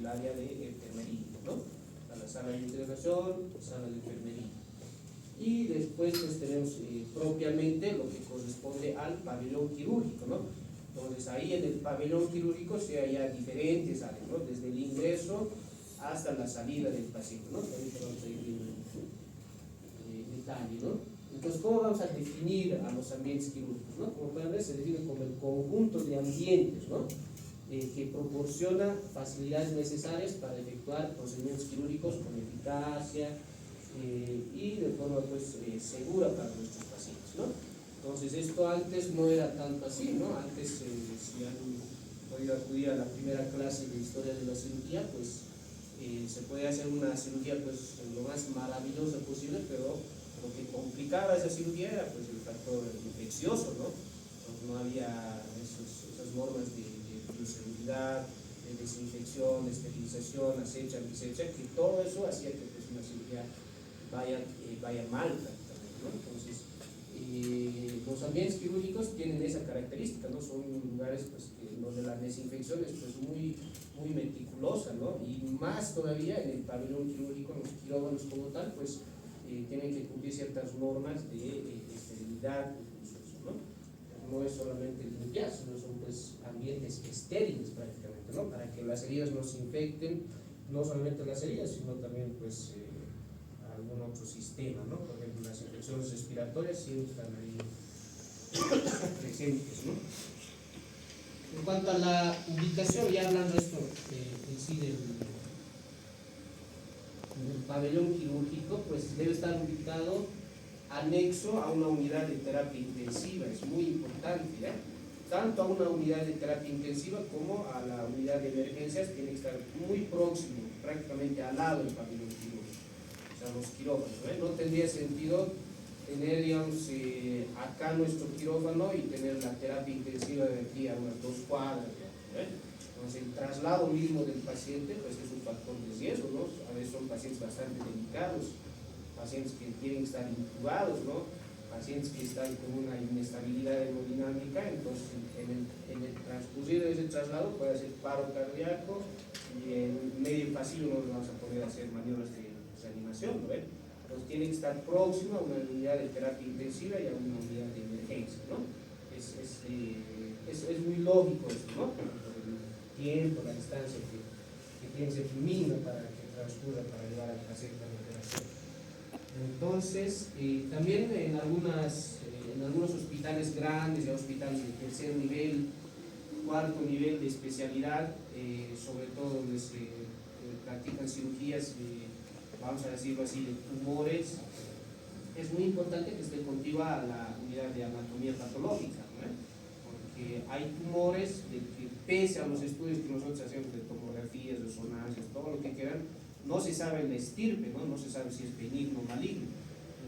el área de enfermería, ¿no? A la sala de internación, sala de enfermería. Y después pues tenemos propiamente lo que corresponde al pabellón quirúrgico, ¿no? Entonces ahí en el pabellón quirúrgico se hay diferentes áreas, ¿no? Desde el ingreso hasta la salida del paciente, ¿no? Ahorita vamos a ir viendo en detalle, ¿no? Entonces, ¿cómo vamos a definir a los ambientes quirúrgicos, ¿no? Como pueden ver, se define como el conjunto de ambientes, ¿no? Que proporciona facilidades necesarias para efectuar procedimientos quirúrgicos con eficacia y de forma pues, segura para nuestros pacientes, ¿no? Entonces esto antes no era tanto así, ¿no? Antes si han podido acudir a la primera clase de historia de la cirugía, pues se puede hacer una cirugía pues lo más maravillosa posible, pero lo que complicaba esa cirugía era pues el factor infeccioso, ¿no? Entonces no había esas normas de bioseguridad, de desinfección, esterilización, acecha, antisecha, que todo eso hacía que pues, una cirugía vaya mal prácticamente, ¿no? Entonces los ambientes quirúrgicos tienen esa característica, ¿no? Son lugares pues, donde la desinfección es pues, muy meticulosa, ¿no? Y más todavía en el pabellón quirúrgico, en los quirófanos como tal, pues tienen que cumplir ciertas normas de esterilidad, ¿no? No es solamente limpiar, sino son pues, ambientes estériles prácticamente, ¿no? Para que las heridas no se infecten, no solamente las heridas, sino también pues, algún otro sistema, ¿no? Por ejemplo, las infecciones respiratorias siempre están ahí presentes, ¿no? En cuanto a la ubicación, ya hablando esto en sí del pabellón quirúrgico, pues debe estar ubicado anexo a una unidad de terapia intensiva, es muy importante, ¿ya? Tanto a una unidad de terapia intensiva como a la unidad de emergencias tiene que estar muy próximo, prácticamente al lado del pabellón quirúrgico, o sea, los quirófanos, ¿eh? No tendría sentido tener, digamos, acá nuestro quirófano y tener la terapia intensiva de aquí a unas 2 cuadras, ¿eh? Entonces, el traslado mismo del paciente pues, es un factor de riesgo, ¿no? A veces son pacientes bastante delicados, pacientes que tienen que estar intubados, ¿no? Pacientes que están con una inestabilidad hemodinámica, entonces en el transcurrir de ese traslado puede hacer paro cardíaco y en medio pasillo no vamos a poder hacer maniobras de reanimación, ¿no? Entonces tiene que estar próximo a una unidad de terapia intensiva y a una unidad de emergencia, ¿no? Es muy lógico esto, ¿no? Tiempo, la distancia que tiene que ser mínima para que transcurra para llevar a hacer la operación. Entonces, también en algunos hospitales grandes, hospitales de tercer nivel, cuarto nivel de especialidad, sobre todo donde se practican cirugías, vamos a decirlo así, de tumores, es muy importante que esté contigua a la unidad de anatomía patológica, ¿no? Porque hay tumores de que pese a los estudios que nosotros hacemos de tomografías, resonancias, todo lo que quieran, no se sabe la estirpe, ¿no? No se sabe si es benigno o maligno.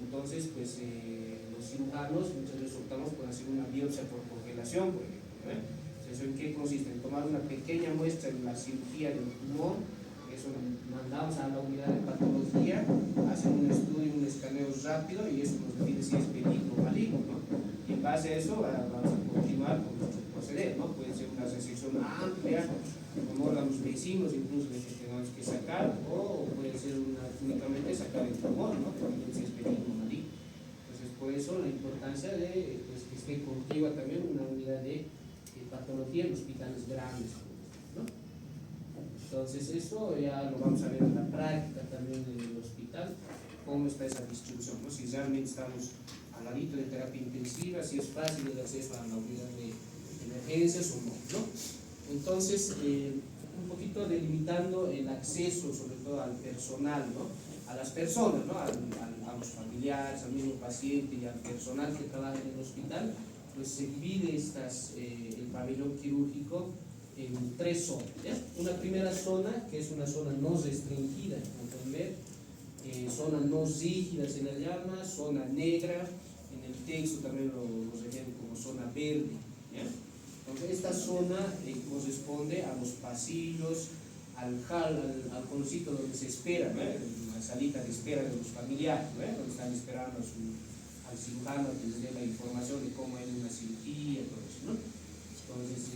Entonces, pues los cirujanos muchas veces optamos por hacer una biopsia por congelación, por ejemplo, ¿eh? ¿Eso en qué consiste? En tomar una pequeña muestra en la cirugía del tumor, eso lo mandamos a la unidad de patología, hacen un estudio, un escaneo rápido y eso nos define si es benigno o maligno, ¿no? Y en base a eso vamos a continuar con nuestro proceder, ¿no? Puede ser una resección amplia, con órganos vecinos incluso de que tengamos que sacar, o puede ser únicamente sacar el tumor, ¿no? También si es benigno o maligno. Entonces, por eso la importancia de pues, que esté contigua también una unidad de patología en hospitales grandes, ¿no? Entonces, eso ya lo vamos a ver en la práctica también en el hospital, cómo está esa distribución, ¿no? Si realmente estamos al ladito de terapia intensiva, si es fácil el acceso a la unidad de emergencias o no, ¿no? Entonces, un poquito delimitando el acceso, sobre todo al personal, ¿no? A las personas, ¿no? A los familiares, al mismo paciente y al personal que trabaja en el hospital, pues se divide el pabellón quirúrgico en 3 zonas, ¿ya? Una primera zona, que es una zona no restringida, como pueden ver, zona no rígida se la llama, zona negra, en el texto también lo refieren como zona verde, ¿ya? Entonces esta zona corresponde a los pasillos, al conocito donde se espera, ¿no? La salita de espera de los familiares, ¿no? Donde están esperando al cirujano que les dé la información de cómo es una cirugía, todo eso, ¿no? Entonces,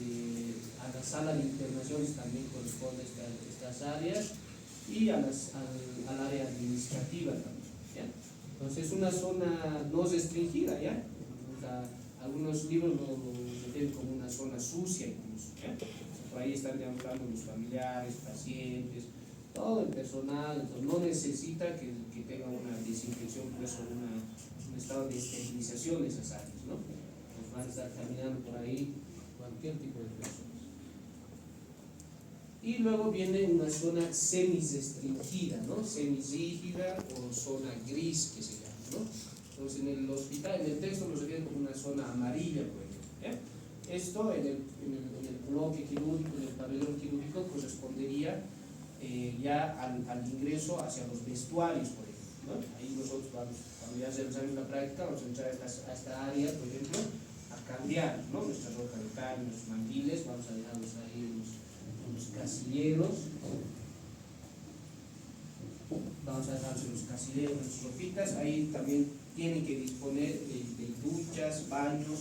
a la sala de internaciones también corresponde esta estas áreas y al área administrativa también, ¿ya? Entonces es una zona no restringida, ¿ya? O sea, algunos libros lo refieren como una zona sucia incluso, ¿ya? O sea, por ahí están hablando los familiares, pacientes, todo el personal, entonces no necesita que tenga una desinfección, pues, o un estado de esterilización de esas áreas, ¿no? Pues van a estar caminando por ahí cualquier tipo de personas. Y luego viene una zona semirrestringida, ¿no? Semirrígida o zona gris que se llama, ¿no? Entonces en el hospital, en el texto lo refieren como una zona amarilla, por ejemplo, ¿ya? Esto en el bloque quirúrgico, en el pabellón quirúrgico, correspondería ya al ingreso hacia los vestuarios, por ejemplo, ¿no? Ahí nosotros vamos, cuando ya realizamos la práctica, vamos a entrar a esta área, por ejemplo, a cambiar, ¿no? Nuestra ropa de calle, nuestros mandiles, vamos a dejarlos ahí en los casilleros, vamos a dejarlos en los casilleros, en sus ropitas. Ahí también tienen que disponer de duchas, baños.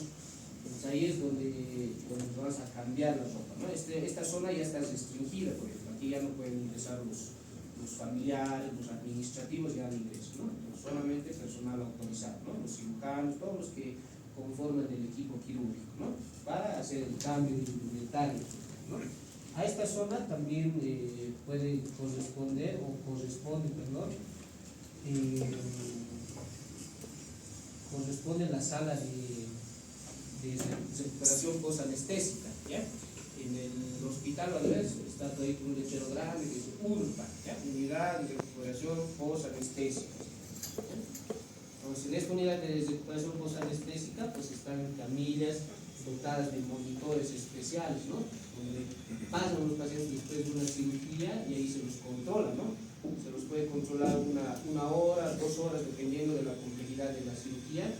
Entonces ahí es donde vamos a cambiar la ropa, ¿no? Esta zona ya está restringida, por ejemplo, aquí ya no pueden ingresar los familiares, los administrativos, ya no ingresan, ¿no? Entonces, solamente personal autorizado, ¿no? Los cirujanos, todos los que conforman el equipo quirúrgico, ¿no? Para hacer el cambio de indumentaria, ¿no? A esta zona también puede corresponder o corresponde, perdón, corresponde la sala de recuperación posanestésica, ¿ya? En el hospital Valverde está ahí con un letrero grande que dice URPA, ¿ya? Unidad de recuperación posanestésica. Entonces, en esta unidad de recuperación posanestésica pues están camillas dotadas de monitores especiales, ¿no? Donde pasan los pacientes después de una cirugía y ahí se los controla, ¿no? Se los puede controlar una hora, 2 horas, dependiendo de la complejidad de la cirugía,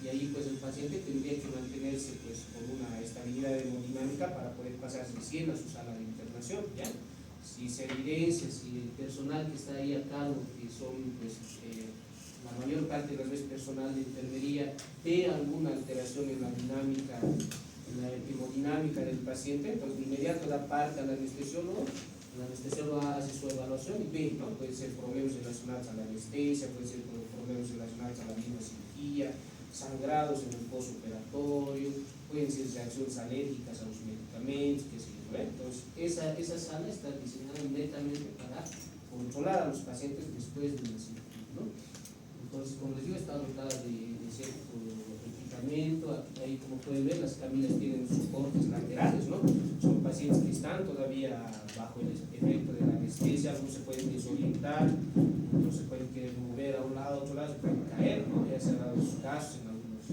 y ahí pues el paciente tendría que mantenerse pues con una estabilidad hemodinámica para poder pasar recién a su sala de internación, ¿ya? Si se evidencia, si el personal que está ahí a cargo, que son pues la mayor parte de las veces personal de enfermería, ve alguna alteración en la dinámica, en la hemodinámica del paciente, entonces de inmediato da parte al anestesiólogo. El anestesiólogo hace su evaluación y ve, ¿no? Puede ser problemas relacionados a la anestesia, puede ser problemas relacionados a la misma cirugía, sangrados en el postoperatorio, pueden ser reacciones alérgicas a los medicamentos, qué sé yo, ¿eh? Entonces esa sala está diseñada netamente para controlar a los pacientes después de una cirugía, ¿no? Entonces, como les digo, está dotada de cierto equipamiento. Ahí, como pueden ver, las camillas tienen soportes laterales, ¿no? Son pacientes que están todavía bajo el efecto de la anestesia, algunos se pueden desorientar, otros se pueden querer mover a un lado, a otro lado, se pueden caer, ¿no? Ya se han dado sus casos en algunos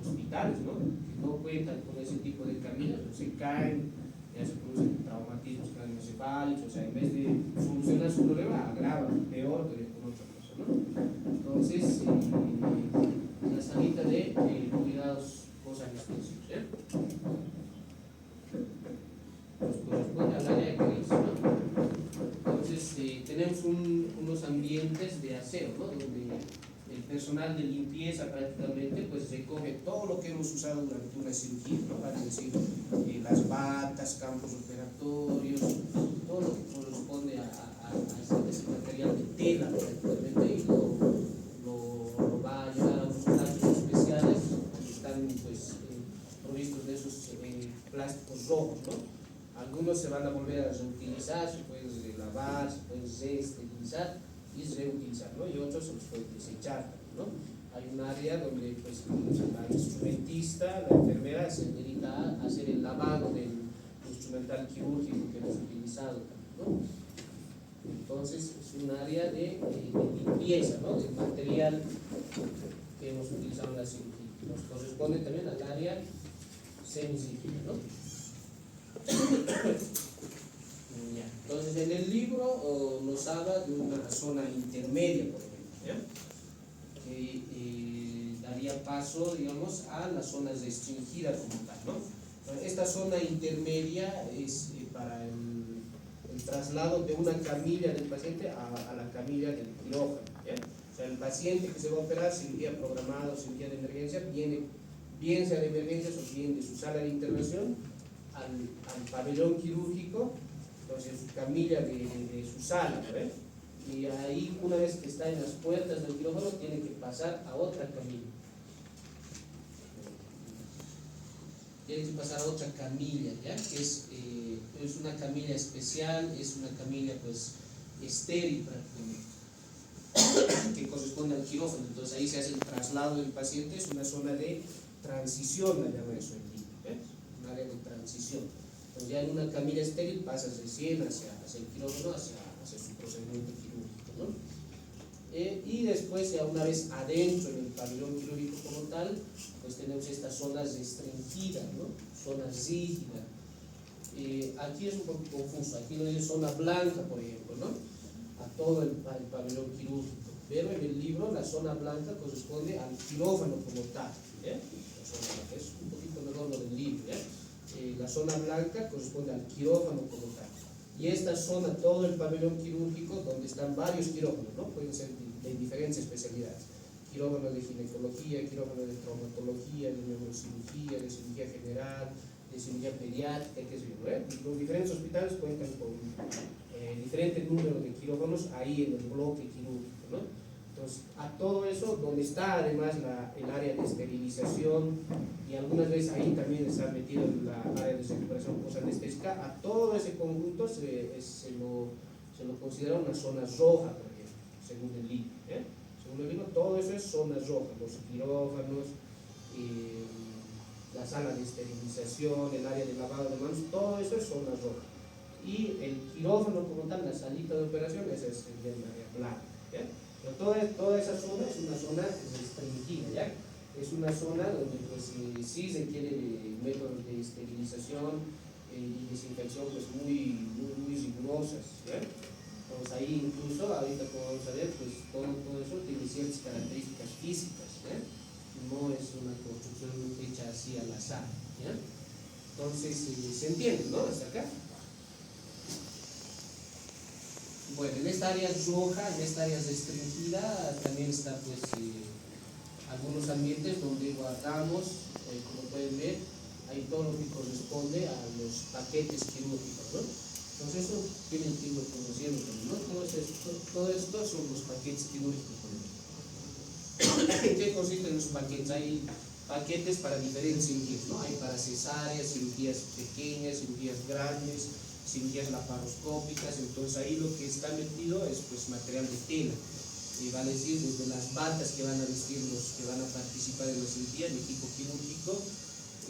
hospitales, ¿no? Que no cuentan con ese tipo de camillas, pues se caen, ya se producen traumatismos craneoencefálicos, o sea, en vez de solucionar su problema, agravan, peor, pero con otra cosa, ¿no? Entonces, la salita de cuidados posanestésicos, ¿eh? Pues corresponde al área gris, ¿no? Entonces, tenemos unos ambientes de aseo, ¿no? Donde el personal de limpieza prácticamente pues recoge todo lo que hemos usado durante una cirugía, ¿no? Vale decir, las batas, campos operatorios, todo lo que corresponde a ese material de tela prácticamente, y lo va a llevar a unos plásticos especiales que están pues provistos de esos plásticos rojos, ¿no? Algunos se van a volver a reutilizar, se pueden lavar, se pueden reesterilizar y reutilizar, ¿no? Y otros se los pueden desechar, ¿no? Hay un área donde pues la instrumentista, la enfermera se dedica a hacer el lavado del instrumental quirúrgico que hemos utilizado, ¿no? Entonces es un área de limpieza, ¿no? Del material que hemos utilizado en la cirugía. Nos corresponde también al área semicirúrgica, ¿no? Ya. Entonces en el libro nos habla de una zona intermedia, por ejemplo, ¿ya? Que daría paso, digamos, a la zona restringida como tal, ¿no? Esta zona intermedia es para el traslado de una camilla del paciente a la camilla del quirófano, ¿ya? O sea, el paciente que se va a operar, cirugía programada o cirugía de emergencia, viene bien sea de emergencias o bien de su sala de internación al pabellón quirúrgico, entonces su camilla de su sala, ¿ves? Y ahí una vez que está en las puertas del quirófano tiene que pasar a otra camilla. Tiene que pasar a otra camilla, ¿ya? Que es una camilla especial, es una camilla pues estéril prácticamente, que corresponde al quirófano. Entonces ahí se hace el traslado del paciente, es una zona de transición, la llama eso en Lima, ¿ves? Un área de transición. Entonces ya en una camilla estéril pasas recién hacia el quirófano, hacia su procedimiento quirúrgico, ¿no? Y después, ya una vez adentro en el pabellón quirúrgico como tal, pues tenemos estas zonas restringidas, ¿no? Zonas rígidas. Aquí es un poco confuso, aquí no es zona blanca, por ejemplo, ¿no? A todo el pabellón quirúrgico, pero en el libro la zona blanca corresponde al quirófano como tal, ¿ya? Es un poquito mejor lo del libro, ¿ya? La zona blanca corresponde al quirófano como tal. Y esta zona, todo el pabellón quirúrgico, donde están varios quirófanos, ¿no? Pueden ser de diferentes especialidades. Quirófano de ginecología, quirófano de traumatología, de neurocirugía, de cirugía general, de cirugía pediátrica, qué sé yo, ¿eh? Los diferentes hospitales cuentan con diferentes números de quirófanos ahí en el bloque quirúrgico, ¿no? Entonces, a todo eso, donde está además el área de esterilización, y algunas veces ahí también está metido la área de recuperación posanestésica, a todo ese conjunto se lo considera una zona roja, por ejemplo, según el libro, ¿eh? Según el libro, todo eso es zona roja, los quirófanos, la sala de esterilización, el área de lavado de manos, todo eso es zona roja. Y el quirófano como tal, la salita de operación, esa sería el área blanca, ¿ya? Pero toda esa zona es una zona restringida, ¿ya? Es una zona donde pues, sí se requieren métodos de esterilización y desinfección pues, muy rigurosas, ¿ya? Entonces ahí incluso, ahorita como vamos a ver, pues todo eso tiene ciertas características físicas, ¿ya? No es una construcción hecha así al azar, ¿ya? Entonces, ¿se entiende, no? Hasta acá. Bueno, en esta área roja, en esta área restringida, también está pues algunos ambientes donde guardamos, como pueden ver, ahí todo lo que corresponde a los paquetes quirúrgicos, ¿no? Entonces eso tienen que irlo conociendo también, ¿no? Todo esto son los paquetes quirúrgicos. ¿En qué consisten los paquetes? Hay paquetes para diferentes cirugías, ¿no? Hay para cesáreas, cirugías pequeñas, cirugías grandes, cirugías laparoscópicas. Entonces ahí lo que está metido es pues material de tela, vale decir, desde las batas que van a vestir los que van a participar en la cirugía, el equipo quirúrgico,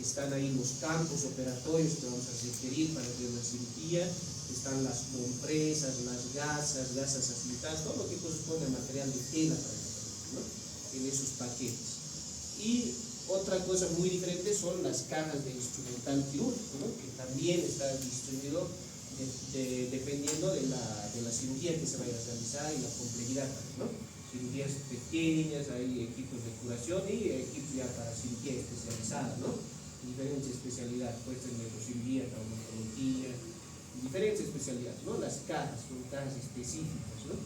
están ahí los campos operatorios que vamos a requerir para hacer la cirugía, están las compresas, las gasas afiltradas, todo lo que corresponde al material de tela para el tratamiento, ¿no? En esos paquetes. Y otra cosa muy diferente son las cajas de instrumental quirúrgico, ¿no? Que también está distribuido dependiendo de la cirugía que se vaya a realizar y la complejidad, ¿no? Cirugías pequeñas, hay equipos de curación y equipos ya para cirugía especializada, ¿no? Diferentes especialidades, puede ser neurocirugía, traumatología, diferentes especialidades, ¿no? Las cajas son cajas específicas, ¿no?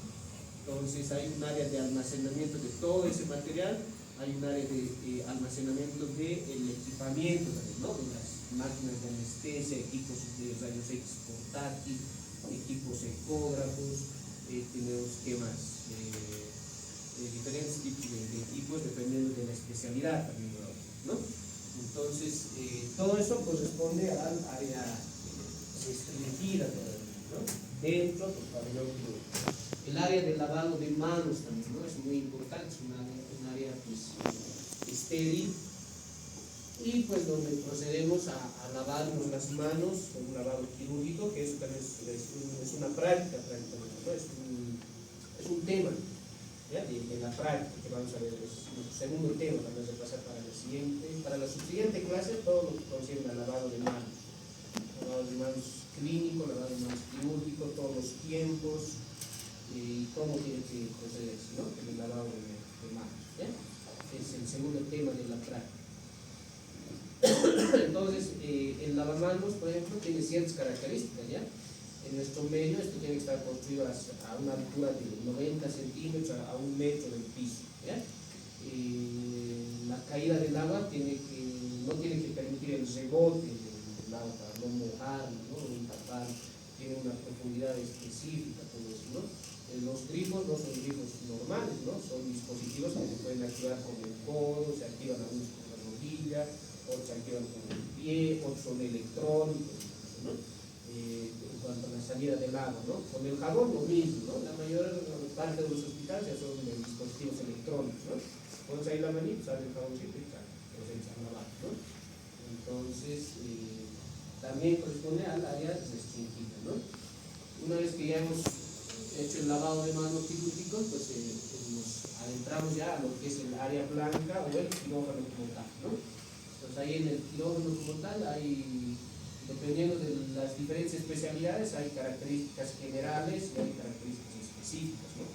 Entonces hay un área de almacenamiento de todo ese material, hay un área de almacenamiento del equipamiento también, ¿no? De las máquinas de anestesia, equipos de rayos X portátil, equipos ecógrafos, tenemos ¿qué más? Diferentes tipos de equipos dependiendo de la especialidad también, ¿no? Entonces, todo eso corresponde al área restringida, ¿no? Dentro del pabellón quirúrgico. El área de lavado de manos también, ¿no? Es muy importante, es un área pues, estéril, y pues donde procedemos a lavarnos las manos con un lavado quirúrgico, que eso también es una práctica prácticamente, ¿no? Es un tema, ¿ya? De la práctica que vamos a ver, es un segundo tema, vamos a pasar para la subsiguiente clase, todo lo que concierne al lavado de manos clínico, lavado de manos quirúrgico, todos los tiempos y cómo tiene que procederse, ¿no? En el lavado de manos, ¿ya? Es el segundo tema de la práctica. Entonces, el lavamanos, por ejemplo, tiene ciertas características, ¿ya? En nuestro medio, esto tiene que estar construido a una altura de 90 centímetros a 1 metro del piso, ¿ya? La caída del agua no tiene que permitir el rebote del agua para no mojarlo, ¿no? No tapar tiene una profundidad específica, todo eso, ¿no? Los grifos no son grifos normales, ¿no? Son dispositivos que se pueden activar con el codo, se activan algunos con la rodilla, otros se activan con el pie, otros son electrónicos, ¿no? En cuanto a la salida del agua, ¿no? Con el jabón lo mismo, ¿no? La mayor parte de los hospitales ya son dispositivos electrónicos, ¿no? Pones ahí la manita, sale el jaboncito y sale, los echan a lavar, ¿no? Entonces, también corresponde al área restringida, ¿no? Una vez que ya hemos hecho el lavado de manos quirúrgico, pues nos adentramos ya a lo que es el área blanca o el quirófano como tal, ¿no? Entonces ahí en el quirófano como tal hay, dependiendo de las diferentes especialidades, hay características generales y hay características específicas, ¿no?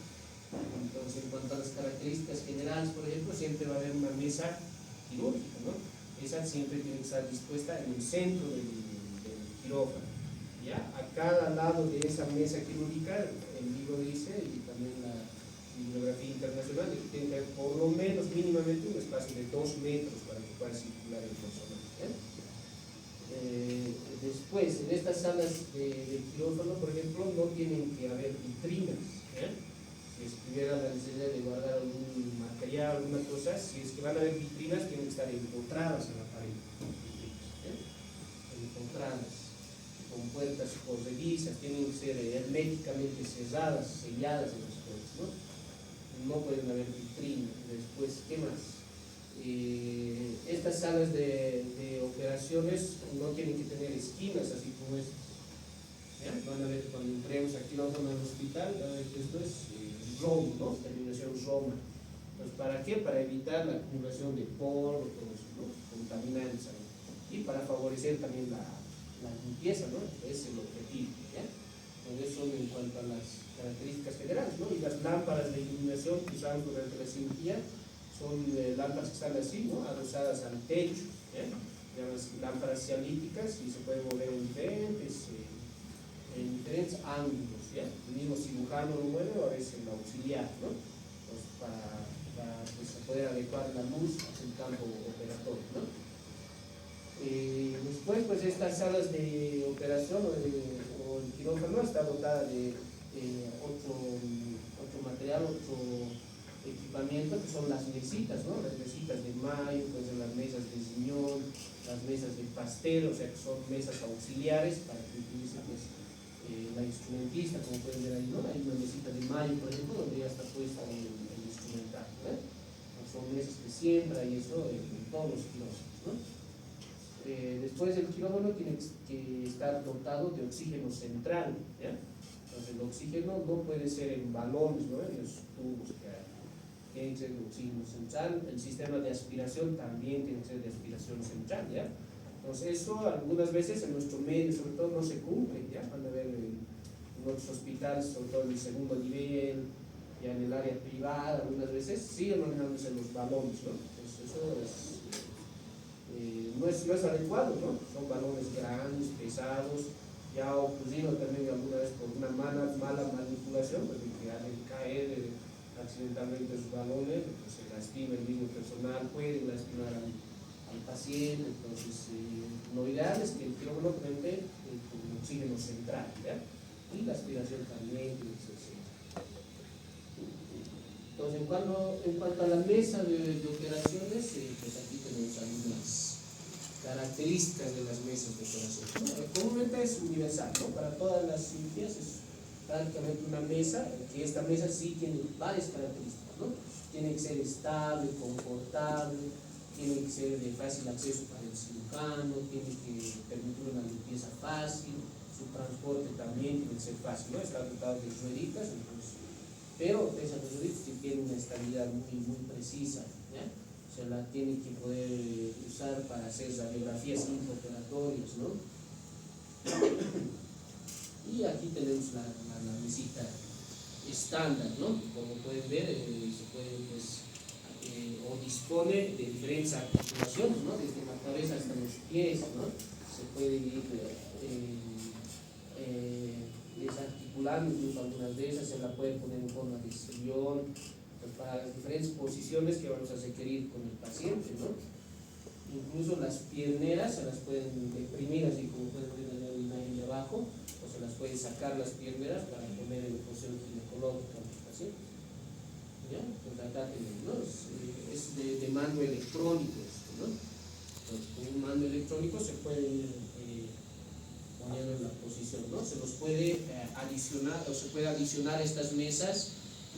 Entonces, en cuanto a las características generales, por ejemplo, siempre va a haber una mesa quirúrgica, ¿no? Esa siempre tiene que estar dispuesta en el centro del quirófano. ¿Ya? A cada lado de esa mesa quirúrgica, el libro dice, y también la bibliografía internacional, que tiene que haber por lo menos mínimamente un espacio de 2 metros para que pueda circular el personal. Después, en estas salas de quirófano, por ejemplo, no tienen que haber vitrinas. Si estuviera la necesidad de guardar algún material, alguna cosa, si es que van a haber vitrinas, tienen que estar empotradas en la pared. Empotradas, con puertas corredizas, tienen que ser herméticamente cerradas, selladas en las puertas, ¿no? No pueden haber vitrinas. Después, ¿qué más? Estas salas de operaciones no tienen que tener esquinas, así como es. ¿Ya? Van a ver cuando entremos aquí al hospital, van a ver que esto es ROM, ¿no? Terminación Roma. Pues, ¿para qué? Para evitar la acumulación de polvo, todo eso, ¿no? Contaminantes ahí. Y para favorecer también la limpieza, ¿no? Ese es el objetivo, ¿ya? Entonces, eso en cuanto a las características generales, ¿no? Y las lámparas de iluminación que usamos durante la cirugía son lámparas que están así, ¿no? Adosadas al techo, ¿ya? Llamas lámparas cialíticas y se pueden mover en diferentes ángulos, ¿ya? El mismo cirujano lo mueve o a veces el auxiliar, ¿no? Pues para pues, poder adecuar la luz al campo operatorio, ¿no? Después, pues estas salas de operación o el quirófano está dotada de otro material, otro equipamiento que son las mesitas, ¿no? Las mesitas de mayo, pues las mesas de riñón, las mesas de pastel, o sea que son mesas auxiliares para que utilice pues, la instrumentista, como pueden ver ahí, ¿no? Hay una mesita de mayo, por ejemplo, donde ya está puesta el instrumental, ¿no? Son mesas que siembra y eso en todos los quirófanos, ¿no? Después el quirófano tiene que estar dotado de oxígeno central, ¿ya? Entonces el oxígeno no puede ser en balones, ¿no? En los tubos que hay. Tiene que ser de oxígeno central. El sistema de aspiración también tiene que ser de aspiración central, ¿ya? Entonces eso algunas veces en nuestro medio sobre todo no se cumple, ¿ya? Van a ver en otros hospitales, sobre todo en el segundo nivel, ya en el área privada, algunas veces siguen manejándose los balones, ¿no? Entonces eso no es adecuado, ¿no? Son balones grandes, pesados, ya ha ocurrido también alguna vez por una mala manipulación, pues de que al caer accidentalmente sus balones, pues se lastima el mismo personal, pueden lastimar al paciente. Entonces lo ideal es que el quirófano prende con oxígeno central, ¿ya? Y la aspiración también tiene que ser central. Entonces, en cuanto a la mesa de operaciones, pues aquí tenemos algunas características de las mesas de operación. Comúnmente es universal, ¿no? Para todas las cirugías es prácticamente una mesa, que esta mesa sí tiene varias características, ¿no? Tiene que ser estable, confortable, tiene que ser de fácil acceso para el cirujano, tiene que permitir una limpieza fácil, su transporte también tiene que ser fácil, ¿no? Está dotado de rueditas, entonces, pero esas rueditas tienen una estabilidad muy precisa, ¿ya? O sea, la tiene que poder usar para hacer radiografías intraoperatorias, ¿no? Y aquí tenemos la mesita estándar, ¿no? Como pueden ver, se puede, pues, o dispone de diferentes articulaciones, ¿no? Desde la cabeza hasta los pies, ¿no? Se puede ir desarticulando, incluso algunas de esas se la puede poner en forma de sillón, pues, para las diferentes posiciones que vamos a requerir con el paciente, ¿no? Incluso las pierneras se las pueden deprimir, así como pueden ver en la imagen de abajo, o se se las puede sacar las pierneras para poner en posición ginecológica al paciente. ¿Ya? Entonces acá tenemos, ¿no? Es de mando electrónico esto, ¿no? Entonces, con un mando electrónico se puede ir poniendo en la posición, ¿no? Se los puede adicionar, o se puede adicionar a estas mesas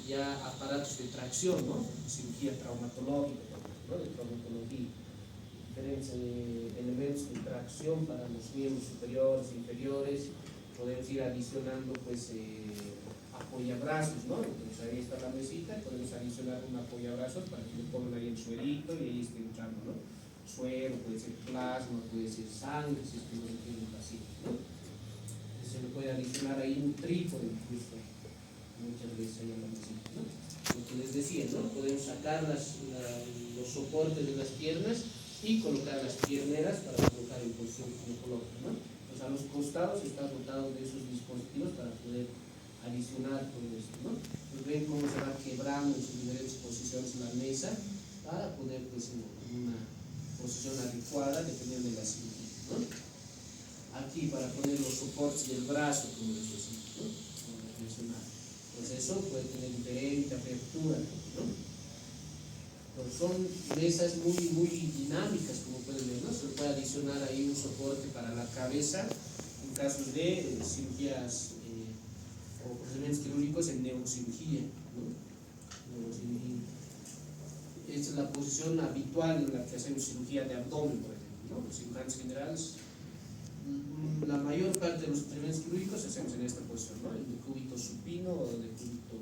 ya aparatos de tracción, ¿no? Cirugía traumatológica, ¿no? De traumatología, diferentes elementos de tracción para los miembros superiores e inferiores. Podemos ir adicionando pues apoyabrazos, ¿no? Entonces ahí está la mesita, podemos adicionar un apoyabrazos para que le pongan ahí el suerito y ahí esté entrando, ¿no? Suero, puede ser plasma, puede ser sangre, si es que no lo tienen paciente, ¿no? Se le puede adicionar ahí un trípode incluso, muchas veces ahí en la mesita, ¿no? Lo que les decía, ¿no? Podemos sacar los soportes de las piernas y colocar las pierneras para colocar en posición ginecológica, ¿no? Entonces a los costados está dotado de esos dispositivos para poder adicionar todo esto, ¿no? Pues ven cómo se va quebrando en sus diferentes posiciones la mesa para poder pues en una posición adecuada dependiendo de la cirugía, ¿no? Aquí para poner los soportes del brazo, como les decía, ¿no? Como les mencionaba. Pues eso puede tener diferente apertura, ¿no? Pero son mesas muy dinámicas, como pueden ver, ¿no? Se le puede adicionar ahí un soporte para la cabeza en casos de cirugías o procedimientos quirúrgicos en neurocirugía, ¿no? Neurocirugía. Esta es la posición habitual en la que hacemos cirugía de abdomen, por ejemplo, ¿no? Los cirujanos generales, la mayor parte de los procedimientos quirúrgicos hacemos en esta posición, ¿no? El decúbito supino o el decúbito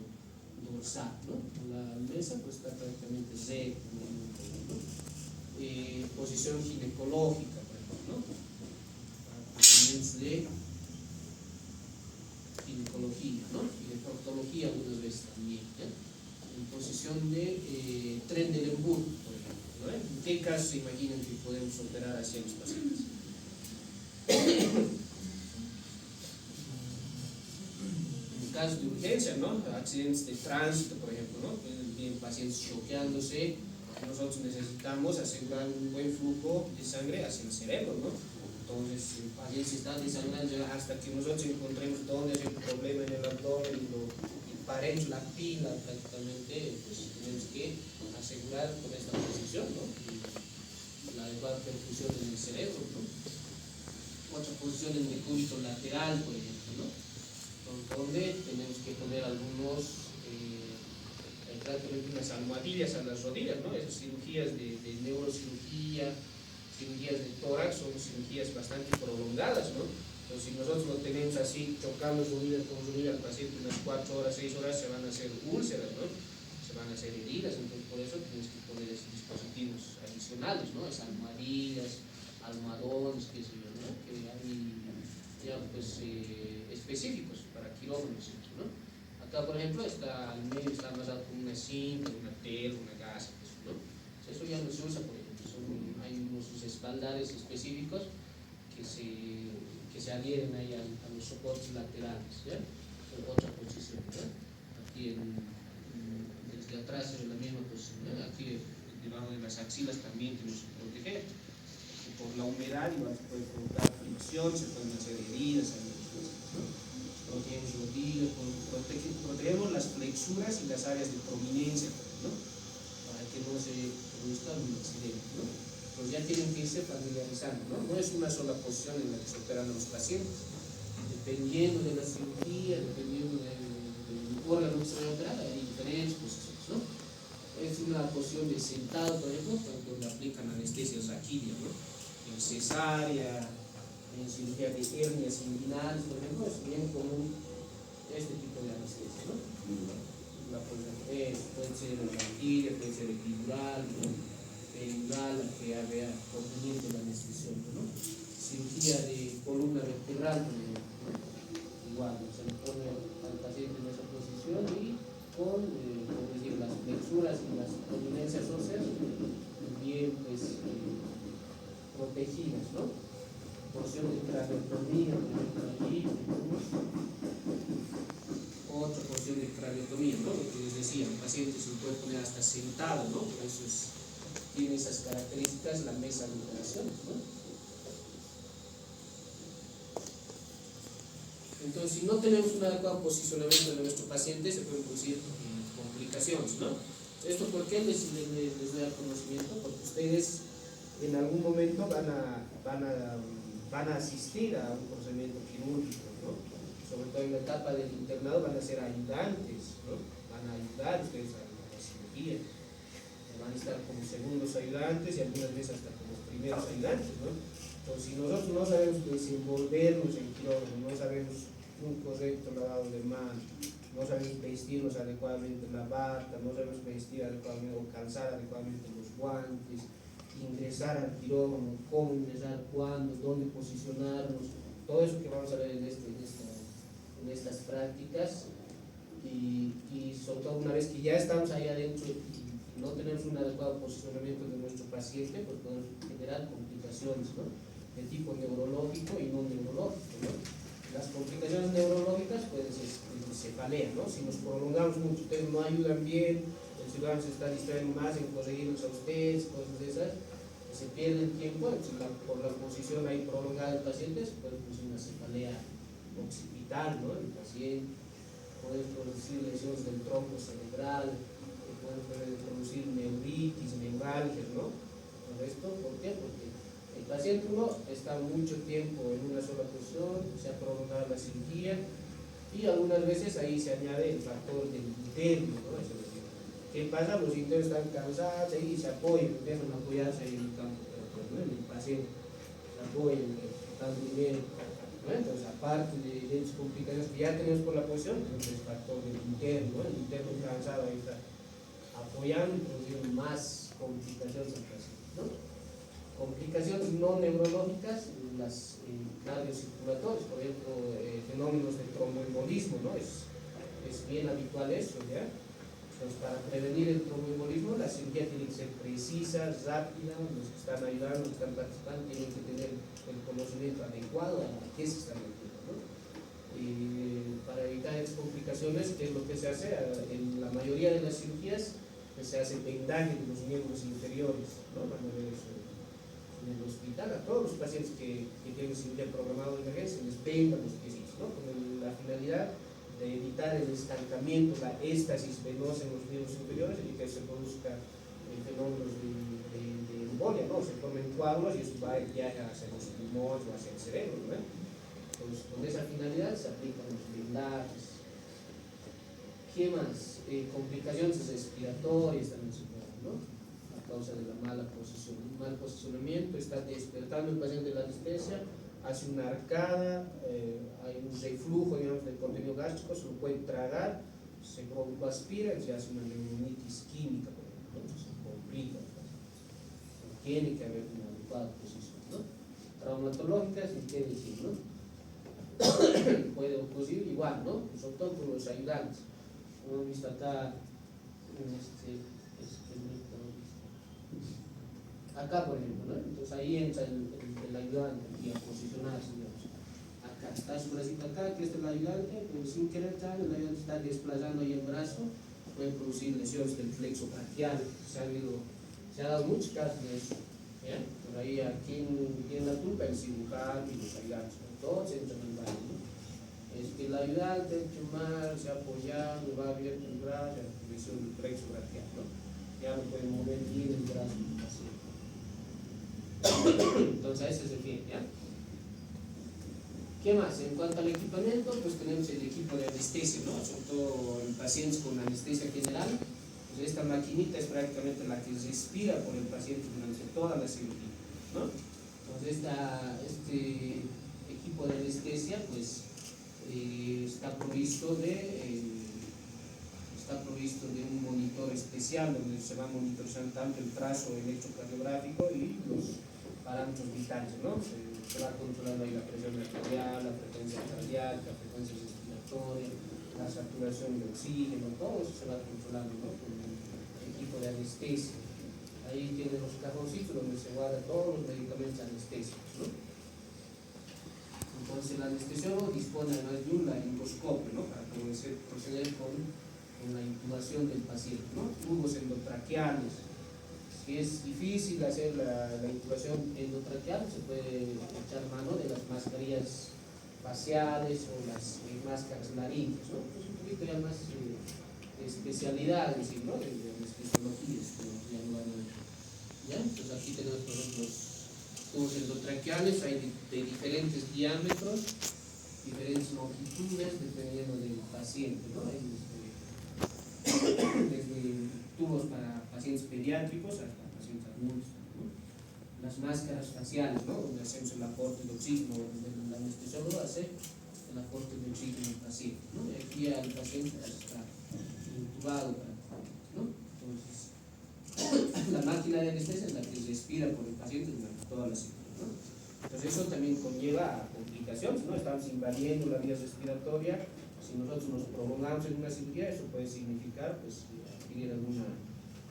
dorsal, ¿no? La mesa pues está prácticamente recta, ¿no? Posición ginecológica, por ejemplo, ¿no? Procedimientos de ginecología, ¿no? Y de proctología algunas veces también, ¿ya? En posición de Trendelenburg, por ejemplo, ¿no? ¿En qué caso se imaginan que podemos operar así a los pacientes? En casos de urgencia, ¿no? Accidentes de tránsito, por ejemplo, ¿no? Vienen pacientes choqueándose, nosotros necesitamos asegurar un buen flujo de sangre hacia el cerebro, ¿no? Entonces el paciente se está desangrando hasta que nosotros encontremos dónde hay el problema en el abdomen y paremos la pila prácticamente, pues tenemos que asegurar con esta posición, ¿no? Y la adecuada perfusión en el cerebro, ¿no? Otra posición en el decúbito lateral, por ejemplo, ¿no? Donde tenemos que poner algunos prácticamente unas almohadillas a las rodillas, ¿no? Esas cirugías de neurocirugía, cirugías de tórax son cirugías bastante prolongadas, ¿no? Entonces si nosotros lo tenemos así, chocando rodilla con rodilla al paciente unas 4 horas, 6 horas, se van a hacer úlceras, ¿no? Se van a hacer heridas, entonces por eso tienes que poner esos dispositivos adicionales, ¿no? Esas almohadillas, almohadones, qué sé yo, ¿no? Que hay ya pues específicos para quirófanos, ¿no? Acá por ejemplo está al medio, está amasado con una cinta, una tela, una gasa, ¿no? Eso ya no se usa, por ejemplo, hay unos espaldares específicos que se adhieren ahí a los soportes laterales, ¿ya? Otra posición, ¿ya? Aquí desde atrás en la misma posición, ¿ya? Aquí debajo de las axilas también tenemos que proteger. Por la humedad igual se puede provocar fricción, se pueden hacer heridas, ¿no? Protegemos rodillas, protegemos las flexuras y las áreas de prominencia, ¿no? Para que no se produzca un accidente, ¿no? Pues ya tienen que irse familiarizando, ¿no? No es una sola posición en la que se operan los pacientes. Dependiendo de la cirugía, dependiendo del órgano que se va a operar, hay diferentes posiciones, ¿no? Es una posición de sentado, por ejemplo, cuando aplican anestesia raquídea, ¿no? En cesárea, en cirugía de hernias inguinales, por ejemplo, es bien común este tipo de anestesia, ¿no? Puede ser raquídea, puede ser epidural, ¿no? Peridural, la que haga conveniente la anestesia, ¿no? Cirugía de columna vertebral, por ejemplo, ¿no? Igual, se le pone al paciente en esa posición y con decir, las flexuras y las prominencias óseas bien pues, protegidas, ¿no? Porción de craneotomía, por ejemplo, aquí, otra porción de craneotomía, ¿no? Lo que les decía, el paciente se puede poner hasta sentado, ¿no? Por eso tiene esas características la mesa de operaciones, ¿no? Entonces, si no tenemos un adecuado posicionamiento de nuestro paciente, se pueden producir complicaciones, ¿no? ¿Esto por qué les doy el conocimiento? Porque ustedes en algún momento van a asistir a un procedimiento quirúrgico, ¿no? Sobre todo en la etapa del internado van a ser ayudantes, ¿no? Van a ayudar ustedes a la cirugía, van a estar como segundos ayudantes y algunas veces hasta como primeros ayudantes, ¿no? Entonces, si nosotros no sabemos desenvolvernos en quirófano, no sabemos un correcto lavado de manos, no sabemos vestirnos adecuadamente la bata, no sabemos vestir adecuadamente o calzar adecuadamente los guantes, ingresar al quirófano, cómo ingresar, cuándo, dónde posicionarnos, todo eso que vamos a ver en estas prácticas, y sobre todo una vez que ya estamos ahí adentro y no tenemos un adecuado posicionamiento de nuestro paciente, pues podemos generar complicaciones, ¿no? De tipo neurológico y no neurológico, ¿no? Las complicaciones neurológicas pueden ser cefalea, ¿no? Si nos prolongamos mucho, ustedes no ayudan bien, el cirujano se está distrayendo más en conseguirlos a ustedes, cosas de esas, se pierde el tiempo, entonces por la posición ahí prolongada del paciente se puede producir una cefalea occipital, ¿no? El paciente puede producir lesiones del tronco cerebral, puede producir neuritis, neuralgias, ¿no? Todo esto, ¿por qué? Porque el paciente uno está mucho tiempo en una sola posición, se ha prolongado la cirugía y algunas veces ahí se añade el factor del interno, ¿no? Eso es decir, ¿qué pasa? Los internos están cansados y se apoyan, empiezan a apoyarse ahí en el campo, ¿no? En el paciente, se apoyan, están dinero, ¿no? Entonces, aparte de esas complicaciones que ya tenemos por la posición, tenemos el factor del interno, ¿no? El interno cansado ahí está apoyando y produciendo más complicaciones al paciente, ¿no? Complicaciones no neurológicas, las cardiocirculatorias, por ejemplo, fenómenos de tromboembolismo, ¿no? Es bien habitual eso, ¿ya? Entonces, para prevenir el tromboembolismo, la cirugía tiene que ser precisa, rápida, los que están ayudando, los que están participando, tienen que tener el conocimiento adecuado a qué se están metiendo, ¿no? Y para evitar estas complicaciones, ¿qué es lo que se hace? En la mayoría de las cirugías, pues, se hace vendaje de los miembros inferiores, ¿no? Van a ver eso en el hospital, a todos los pacientes que tienen cirugía programada de emergencia, les vendan los piecitos, ¿no? Con la finalidad de evitar el estancamiento, la éstasis venosa en los miembros inferiores y que se produzca fenómenos de embolia, ¿no? Se formen coágulos y eso va ya hacia los pulmones o hacia el cerebro, ¿no? Entonces, con esa finalidad se aplican los vendajes. ¿Qué más? Complicaciones respiratorias también se pueden, ¿no? A causa de la mala posición, un mal posicionamiento, está despertando el paciente de la anestesia, hace una arcada, hay un reflujo, digamos, del contenido gástrico, se lo puede tragar, se aspira y se hace una neumonitis química, por ejemplo, ¿no? Se complica, tiene que haber una adecuada posición, ¿no? Traumatológicas y tiene que, ¿no? Puede ocurrir igual, ¿no? Sobre todo con los ayudantes, como hemos visto acá en acá, por ejemplo, ¿no? Entonces ahí entra el ayudante y a posicionarse, digamos. Acá está su bracito acá, que este es el ayudante, pero sin querer el ayudante está desplazando ahí el brazo, puede producir lesiones del flexo braquial. Se ha dado muchos casos de eso, ¿ya? Por ahí aquí en la tulpa el cirujano y los ayudantes, ¿no? Todos entran en el baño, ¿no? Es que el ayudante ha hecho mal, se ha apoyado, va abierto el brazo, lesión del flexo braquial, ¿no? Ya no puede mover bien el brazo del paciente. Entonces a eso se refiere, ¿ya? ¿Qué más? En cuanto al equipamiento, pues tenemos el equipo de anestesia, ¿no? Sobre todo en pacientes con anestesia general, pues esta maquinita es prácticamente la que respira por el paciente durante toda la cirugía, ¿no? Entonces este equipo de anestesia, pues está provisto de un monitor especial donde se va monitorizando tanto el trazo electrocardiográfico y los parámetros vitales, ¿no? Se va controlando ahí la presión arterial, la frecuencia cardíaca, la frecuencia respiratoria, la saturación de oxígeno, todo eso se va controlando, ¿no? Con el equipo de anestesia. Ahí tienen los cajoncitos donde se guardan todos los medicamentos anestésicos, ¿no? Entonces el anestesiólogo dispone además de un laringoscopio, ¿no? Para poder proceder con la intubación del paciente, ¿no? Tubos endotraqueales. Si es difícil hacer la intubación endotraqueal, se puede echar mano de las mascarillas faciales o las máscaras laringes, ¿no? Es un poquito ya más de especialidad, es decir, ¿no? De las fisiologías que ya no van a... ¿Ya? Entonces aquí tenemos por ejemplo los tubos endotraqueales, hay de diferentes diámetros, diferentes longitudes, dependiendo del paciente, ¿no? Hay desde tubos para pacientes pediátricos hasta pacientes adultos, ¿no? Las máscaras faciales, ¿no? Donde hacemos el aporte de oxígeno, donde el anestesiólogo hace el aporte de oxígeno al paciente, ¿no? Y aquí al paciente está intubado, ¿no? Entonces, la máquina de anestesia es la que respira por el paciente durante toda la cirugía, ¿no? Entonces eso también conlleva complicaciones, ¿no? Estamos invadiendo la vía respiratoria. Si nosotros nos prolongamos en una cirugía, eso puede significar pues, adquirir alguna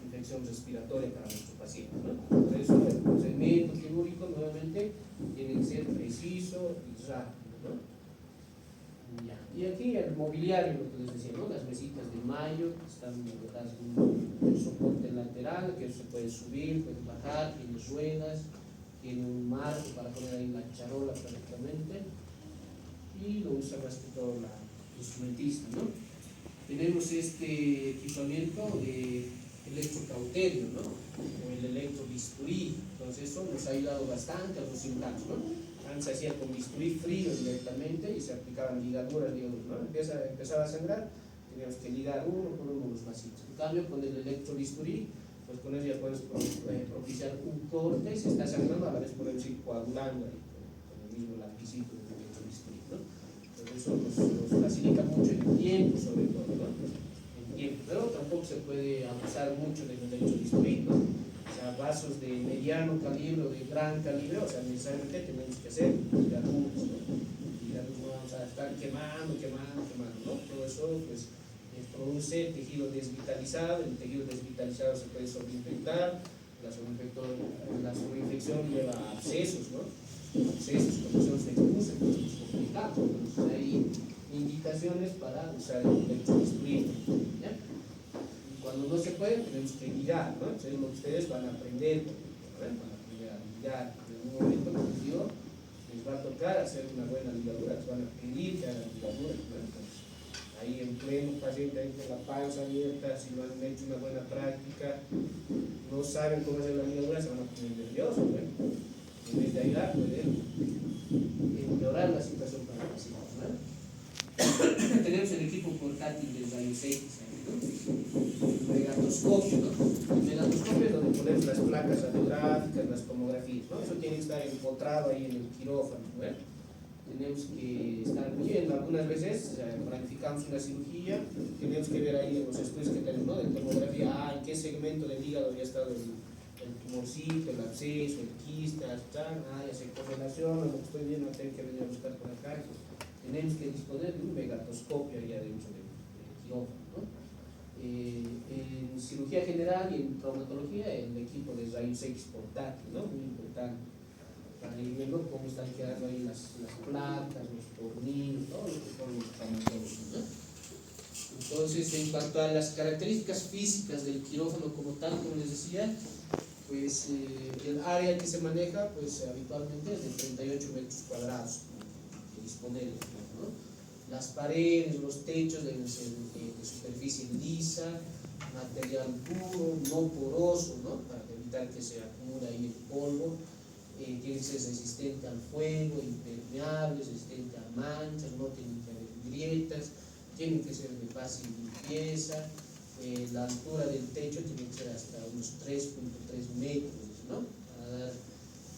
infección respiratoria para nuestro paciente, ¿no? Por eso el procedimiento quirúrgico nuevamente tiene que ser preciso y rápido, ¿no? Ya. Y aquí el mobiliario, lo que les decía, ¿no? Las mesitas de mayo están dotadas con un soporte lateral que se puede subir, puede bajar, tiene ruedas, tiene un marco para poner ahí la charola prácticamente, y lo usa más que todo la instrumentista, ¿no? Tenemos este equipamiento de electrocauterio, ¿no? O el electrobisturí. Entonces eso nos ha ayudado bastante a los cirujanos, ¿no? Antes se hacía con bisturí frío directamente y se aplicaban ligaduras, ¿no? Empezaba a sangrar, teníamos que ligar uno por uno los vasitos. En cambio, con el electrobisturí, pues con eso ya puedes propiciar un corte y se está sangrando, a la vez podemos ir coagulando ahí con el mismo lapicito del electrobisturí, ¿no? Eso nos facilita mucho el tiempo, sobre todo, ¿no? El tiempo, pero tampoco se puede abusar mucho del electrobisturí, ¿no? O sea, vasos de mediano calibre o de gran calibre, o sea, necesariamente tenemos que hacer ligaduras, ¿no? Ligaduras, vamos a estar quemando, ¿no? Todo eso, pues, produce tejido desvitalizado. El tejido desvitalizado se puede sobreinfectar, la sobreinfección lleva a abscesos, ¿no? Abscesos, cuando se expulsa, entonces es complicado. Entonces hay indicaciones para usar el electrobisturí, ¿ya? Y cuando no se puede, tenemos que ligar, ¿no? Entonces lo que ustedes van a aprender, ¿no? Van a aprender a ligar. En algún momento, como les digo, les va a tocar hacer una buena ligadura, les van a pedir que hagan ligadura, ¿no? Entonces, ahí en pleno paciente, ahí con la panza abierta, si no han hecho una buena práctica, no saben cómo hacer la ligadura, se van a poner nerviosos, ¿no? En vez de ayudar, pueden empeorar la situación para el paciente, ¿no? Tenemos el equipo portátil de rayos X, ¿no? El megatoscopio, ¿no? El megatoscopio es donde ponemos las placas radiográficas, las tomografías, ¿no? Eso tiene que estar empotrado ahí en el quirófano, ¿no? Tenemos que estar viendo, algunas veces planificamos una cirugía, tenemos que ver ahí en los estudios que tenemos, ¿no? De tomografía, en qué segmento del hígado había estado el tumorcito, el absceso, el quiste, ya se correlaciona, lo que estoy viendo, tengo que venir a buscar por acá. Tenemos que disponer de un megatoscopio allá dentro del quirófano, ¿no? En cirugía general y en traumatología, el equipo de rayos X portátil, ¿no? Muy importante, para ir viendo cómo están quedando ahí las placas, los tornillos, todo lo que son los traumatólogos, ¿no? Entonces, en cuanto a las características físicas del quirófano como tal, como les decía, pues el área que se maneja, pues habitualmente es de 38 metros cuadrados que disponer, ¿no? Las paredes, los techos deben ser de superficie lisa, material puro, no poroso, ¿no? Para evitar que se acumule ahí el polvo. Tiene que ser resistente al fuego, impermeable, resistente a manchas, no tienen que haber grietas, tienen que ser de fácil limpieza. La altura del techo tiene que ser hasta unos 3.3 metros, ¿no? Para dar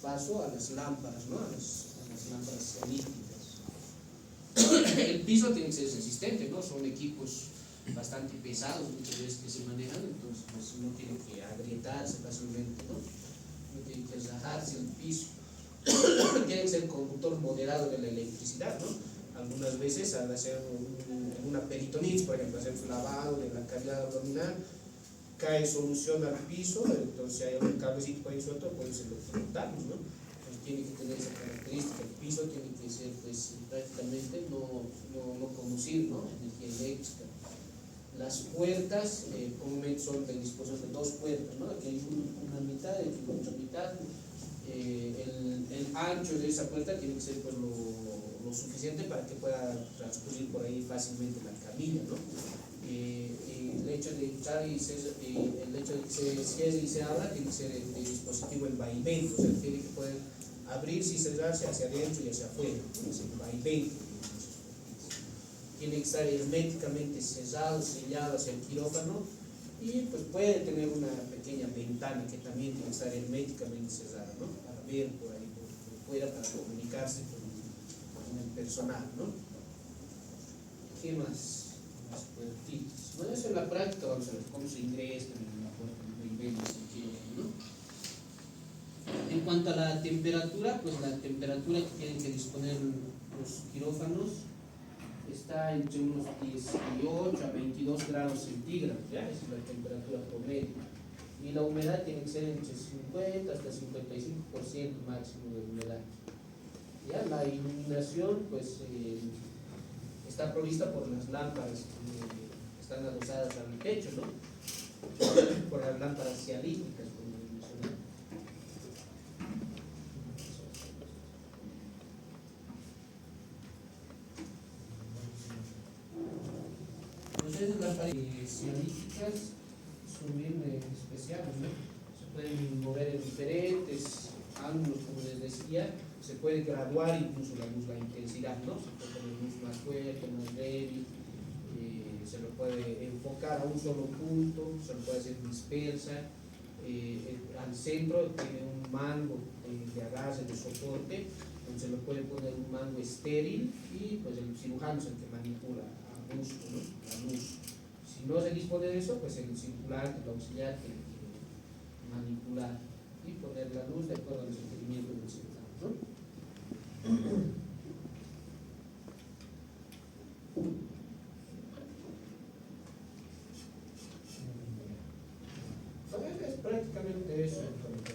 paso a las lámparas, ¿no? A las lámparas elípticas. El piso tiene que ser resistente, ¿no? Son equipos bastante pesados muchas veces que se manejan, entonces pues, no tiene que agrietarse fácilmente, ¿no? No tiene que rajarse el piso. Tiene que ser conductor moderado de la electricidad, ¿no? Algunas veces al hacer una peritonitis, por ejemplo, hacer un lavado de la cavidad abdominal, cae solución al piso, entonces hay un cablecito ahí suelto, puede ser electrocutarnos, ¿no? Entonces tiene que tener esa característica, el piso tiene que ser pues prácticamente no conducir, ¿no? Energía eléctrica. Las puertas comúnmente son de disposición de dos puertas, ¿no? Aquí hay una mitad, aquí hay otra mitad. El ancho de esa puerta tiene que ser pues, lo suficiente para que pueda transcurrir por ahí fácilmente la camilla, ¿no? El hecho de entrar y el hecho de que se cierre y se abra tiene que ser el dispositivo el vaivén, o sea, tiene que poder abrirse y cerrarse hacia adentro y hacia afuera, es el vaivén. Tiene que estar herméticamente cerrado, sellado hacia el quirófano, y pues puede tener una pequeña ventana que también tiene que estar herméticamente cerrada, ¿no? Para ver por ahí por fuera, para comunicarse con el personal, ¿no? ¿Qué más? Las puertitas. Bueno, eso en la práctica vamos a ver cómo se ingresa en la puerta de nivel, ¿no? En cuanto a la temperatura, pues la temperatura que tienen que disponer los quirófanos está entre unos 18 a 22 grados centígrados, ¿ya? Esa es la temperatura promedio. Y la humedad tiene que ser entre 50 hasta 55% máximo de humedad. ¿Ya? La iluminación, pues, está provista por las lámparas que están adosadas al techo, ¿no? Por las lámparas cialíticas, como mencioné. Entonces, las lámparas cialíticas son bien especiales, ¿no? Se pueden mover en diferentes ángulos, como les decía. Se puede graduar incluso la luz, la intensidad, ¿no? Se puede poner luz más fuerte, más débil, se lo puede enfocar a un solo punto, se lo puede hacer dispersa. Al centro tiene un mango de agarre, de soporte, donde se lo puede poner un mango estéril, y pues el cirujano es el que manipula a gusto, ¿no? La luz. Si no se dispone de eso, pues el circulante, el auxiliar, tiene que manipular y poner la luz de acuerdo a los requerimientos del cirujano, ¿no? Es prácticamente eso en cuanto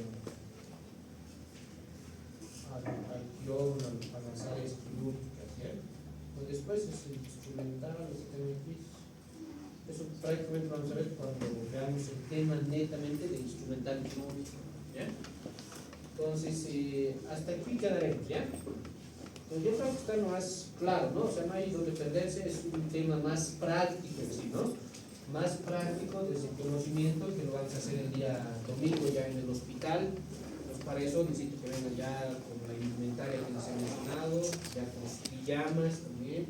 al guión, a las áreas quirúrgicas, ¿ya? Pues después es el instrumental, lo que tengo aquí. Eso prácticamente vamos a ver cuando veamos el tema netamente de instrumental quirúrgico, ¿ya? Entonces, hasta aquí quedaremos, ¿ya? Pues yo creo que está más claro, ¿no? O sea, no hay donde perderse, es un tema más práctico en sí, ¿no? Más práctico desde el conocimiento, que lo vamos a hacer el día domingo ya en el hospital. Pues para eso necesito que vengan ya con la indumentaria que les he mencionado, ya con sus pijamas también,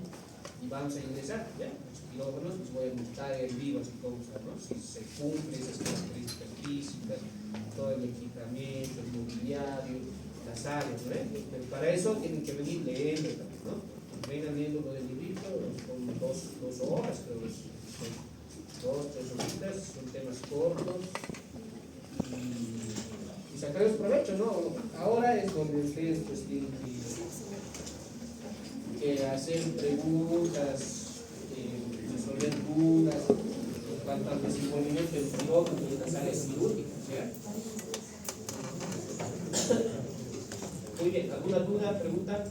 y vamos a ingresar, ¿ya? Los quirófanos les voy a mostrar en vivo así como está, ¿no? Si se cumplen esas características físicas, todo el equipamiento, el mobiliario, las áreas, ¿no? Pero para eso tienen que venir leyendo también, ¿no? Vengan leyendo lo del librito, con dos horas, creo que son 2, 3 horitas, son temas cortos, y sacarles provecho, ¿no? Ahora es donde ustedes pues tienen que hacer preguntas, resolver dudas en cuanto al desenvolvimiento del quirófano y de las áreas quirúrgicas, ¿ya? Muy bien, ¿alguna duda, pregunta?